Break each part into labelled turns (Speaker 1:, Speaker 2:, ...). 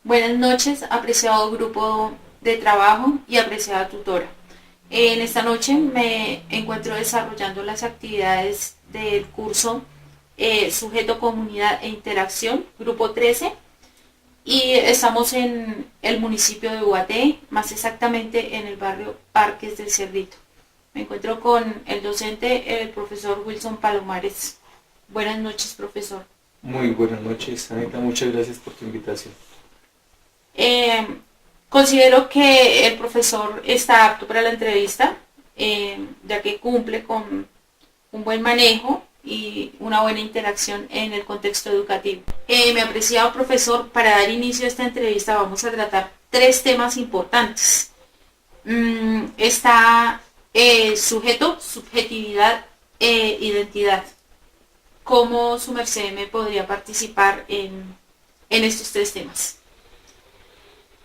Speaker 1: Buenas noches, apreciado grupo de trabajo y apreciada tutora. En esta noche me encuentro desarrollando las actividades del curso Sujeto, Comunidad e Interacción, grupo 13, y estamos en el municipio de Ubaté, más exactamente en el barrio Parques del Cerrito. Me encuentro con el docente, el profesor Wilson Palomares. Buenas noches, profesor.
Speaker 2: Muy buenas noches, Anita, muchas gracias por tu invitación.
Speaker 1: Eh, Considero que el profesor está apto para la entrevista, ya que cumple con un buen manejo y una buena interacción en el contexto educativo. Mi apreciado profesor, para dar inicio a esta entrevista vamos a tratar tres temas importantes. Está sujeto, subjetividad e identidad. ¿Cómo su merced me podría participar en estos tres temas?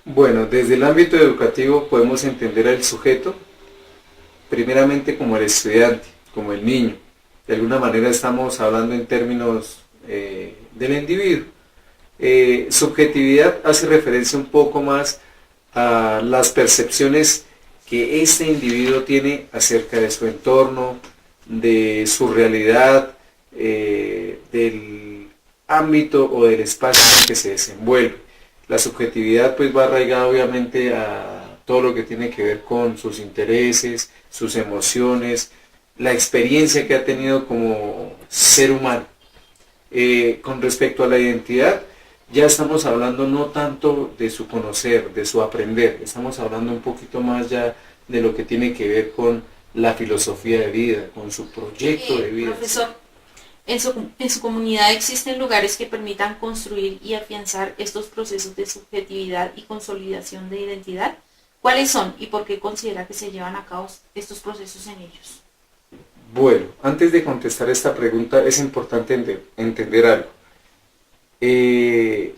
Speaker 2: Bueno, desde el ámbito educativo podemos entender al sujeto primeramente como el estudiante, como el niño. De alguna manera estamos hablando en términos del individuo. Subjetividad hace referencia un poco más a las percepciones que este individuo tiene acerca de su entorno, de su realidad, del ámbito o del espacio en el que se desenvuelve. La subjetividad pues va arraigada obviamente a todo lo que tiene que ver con sus intereses, sus emociones, la experiencia que ha tenido como ser humano. Con respecto a la identidad, ya estamos hablando no tanto de su conocer, de su aprender, estamos hablando un poquito más ya de lo que tiene que ver con la filosofía de vida, con su proyecto de vida.
Speaker 1: Profesor, en su comunidad existen lugares que permitan construir y afianzar estos procesos de subjetividad y consolidación de identidad. ¿Cuáles son y por qué considera que se llevan a cabo estos procesos en ellos?
Speaker 2: Bueno, antes de contestar esta pregunta es importante entender algo.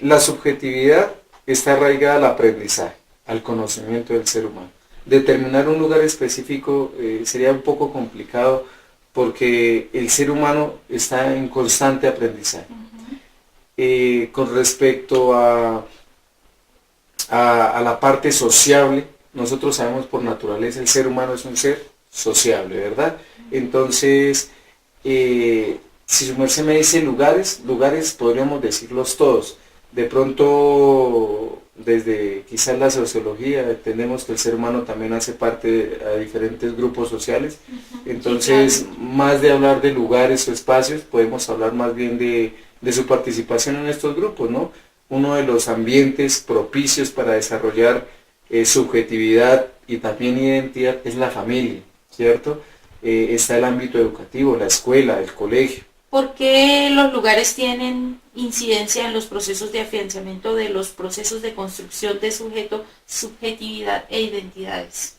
Speaker 2: La subjetividad está arraigada al aprendizaje, al conocimiento del ser humano. Determinar un lugar específico sería un poco complicado porque el ser humano está en constante aprendizaje. Con respecto a la parte sociable, nosotros sabemos por naturaleza el ser humano es un ser sociable, ¿verdad? Entonces, si su merced me dice lugares podríamos decirlos todos. De pronto, desde quizás la sociología, entendemos que el ser humano también hace parte de diferentes grupos sociales. Entonces,
Speaker 1: Sí, claro.
Speaker 2: más de hablar de lugares o espacios, podemos hablar más bien de su participación en estos grupos, ¿no? Uno de los ambientes propicios para desarrollar subjetividad y también identidad es la familia, ¿cierto? Está el ámbito educativo, la escuela, el colegio.
Speaker 1: ¿Por qué los lugares tienen incidencia en los procesos de afianzamiento de los procesos de construcción de sujeto, subjetividad e identidades?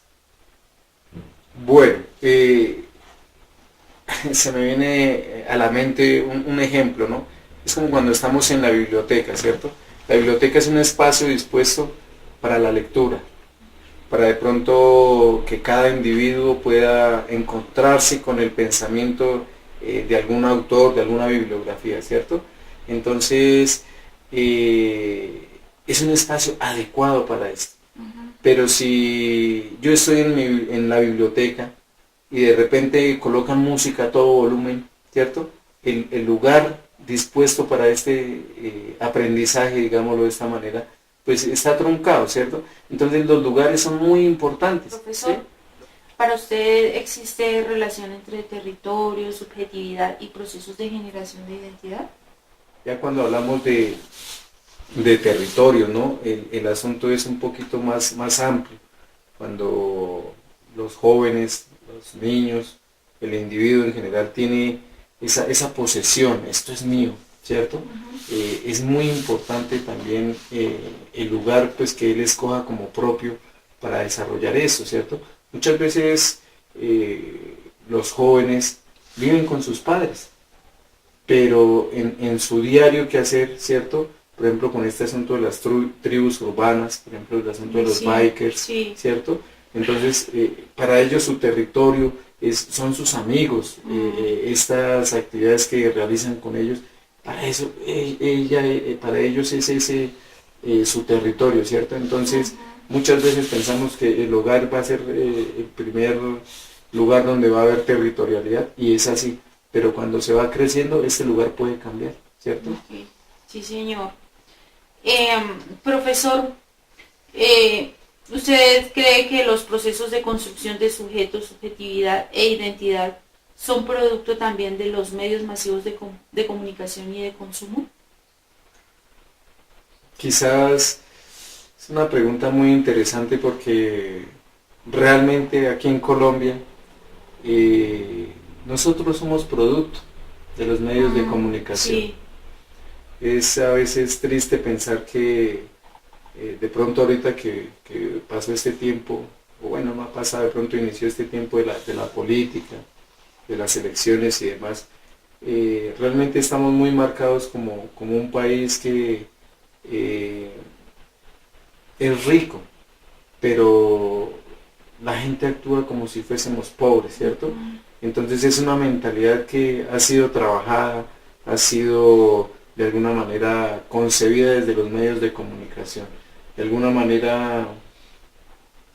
Speaker 2: Bueno, se me viene a la mente un ejemplo, ¿no? Es como cuando estamos en la biblioteca, ¿cierto? La biblioteca es un espacio dispuesto para la lectura, para de pronto que cada individuo pueda encontrarse con el pensamiento de algún autor, de alguna bibliografía, ¿cierto? Entonces, es un espacio adecuado para esto. Pero si yo estoy en la biblioteca y de repente colocan música a todo volumen, ¿cierto? El lugar dispuesto para este aprendizaje, digámoslo de esta manera, pues está truncado, ¿cierto? Entonces los lugares son muy importantes.
Speaker 1: Profesor, ¿sí? ¿Para usted existe relación entre territorio, subjetividad y procesos de generación de identidad?
Speaker 2: Ya cuando hablamos de territorio, ¿no? El asunto es un poquito más amplio. Cuando los jóvenes, los niños, el individuo en general tiene esa posesión, esto es mío, ¿cierto? Es muy importante también el lugar pues, que él escoja como propio para desarrollar eso, ¿cierto? Muchas veces los jóvenes viven con sus padres, pero en su diario quehacer, ¿cierto? Por ejemplo, con este asunto de las tribus urbanas, por ejemplo, el asunto de los bikers,
Speaker 1: sí.
Speaker 2: ¿cierto? Entonces, para ellos su territorio son sus amigos, estas actividades que realizan con ellos, para eso, para ellos es su territorio, ¿cierto? Entonces, muchas veces pensamos que el hogar va a ser el primer lugar donde va a haber territorialidad, y es así, pero cuando se va creciendo, este lugar puede cambiar, ¿cierto?
Speaker 1: Ok. Sí, señor. Profesor, ¿usted cree que los procesos de construcción de sujetos, subjetividad e identidad son producto también de los medios masivos de comunicación y de consumo?
Speaker 2: Quizás es una pregunta muy interesante porque realmente aquí en Colombia nosotros somos producto de los medios de comunicación.
Speaker 1: Sí.
Speaker 2: Es a veces triste pensar que de pronto ahorita que pasó este tiempo, o bueno, no ha pasado, de pronto inició este tiempo de la política, de las elecciones y demás, realmente estamos muy marcados como un país que es rico, pero la gente actúa como si fuésemos pobres, ¿cierto? Entonces es una mentalidad que ha sido trabajada, ha sido de alguna manera concebida desde los medios de comunicación, de alguna manera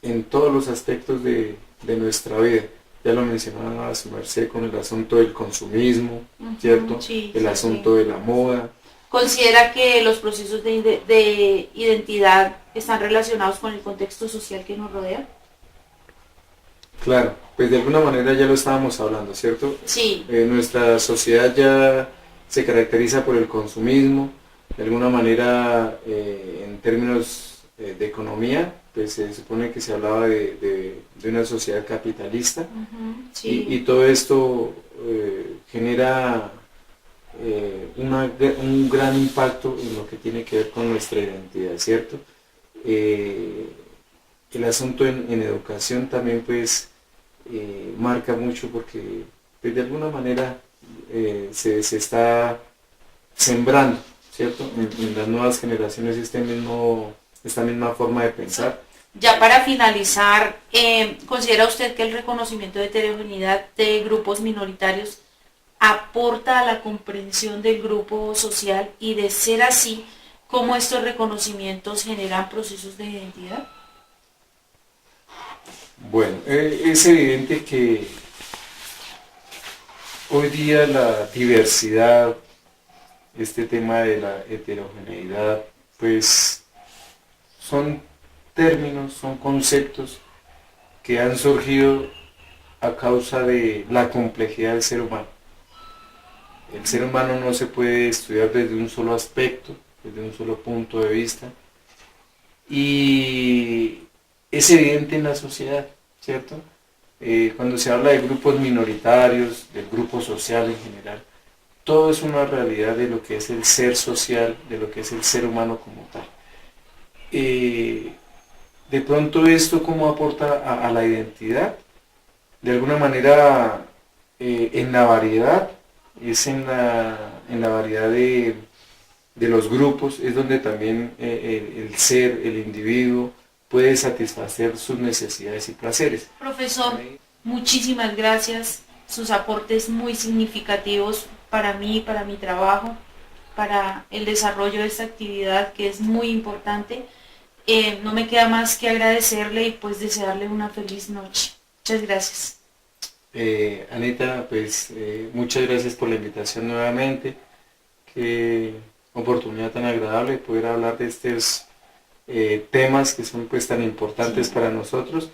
Speaker 2: en todos los aspectos de nuestra vida. Ya lo mencionaba su merced con el asunto del consumismo, ¿cierto?
Speaker 1: Sí,
Speaker 2: El
Speaker 1: sí,
Speaker 2: asunto
Speaker 1: sí.
Speaker 2: de la moda.
Speaker 1: ¿Considera que los procesos de identidad están relacionados con el contexto social que nos rodea?
Speaker 2: Claro, pues de alguna manera ya lo estábamos hablando, ¿cierto?
Speaker 1: Sí.
Speaker 2: Nuestra sociedad ya se caracteriza por el consumismo, de alguna manera en términos de economía, pues se supone que se hablaba de una sociedad capitalista.
Speaker 1: Sí.
Speaker 2: Y todo esto genera un gran impacto en lo que tiene que ver con nuestra identidad, ¿cierto? El asunto en educación también pues marca mucho porque pues, de alguna manera se está sembrando, ¿cierto? En las nuevas generaciones esta misma forma de pensar.
Speaker 1: Ya para finalizar, ¿considera usted que el reconocimiento de heterogeneidad de grupos minoritarios aporta a la comprensión del grupo social y, de ser así, cómo estos reconocimientos generan procesos de identidad?
Speaker 2: Bueno, es evidente que hoy día la diversidad, este tema de la heterogeneidad, pues son términos, son conceptos que han surgido a causa de la complejidad del ser humano. El ser humano no se puede estudiar desde un solo aspecto, desde un solo punto de vista, y es evidente en la sociedad, ¿cierto? Cuando se habla de grupos minoritarios, del grupo social en general, todo es una realidad de lo que es el ser social, de lo que es el ser humano como tal. De pronto esto cómo aporta a la identidad, de alguna manera en la variedad, es en la variedad de los grupos, es donde también el ser, el individuo, puede satisfacer sus necesidades y placeres.
Speaker 1: Profesor, muchísimas gracias. Sus aportes muy significativos para mí, para mi trabajo, para el desarrollo de esta actividad que es muy importante. No me queda más que agradecerle y pues desearle una feliz noche. Muchas gracias.
Speaker 2: Anita, pues muchas gracias por la invitación nuevamente. Qué oportunidad tan agradable poder hablar de estos temas que son pues tan importantes para nosotros.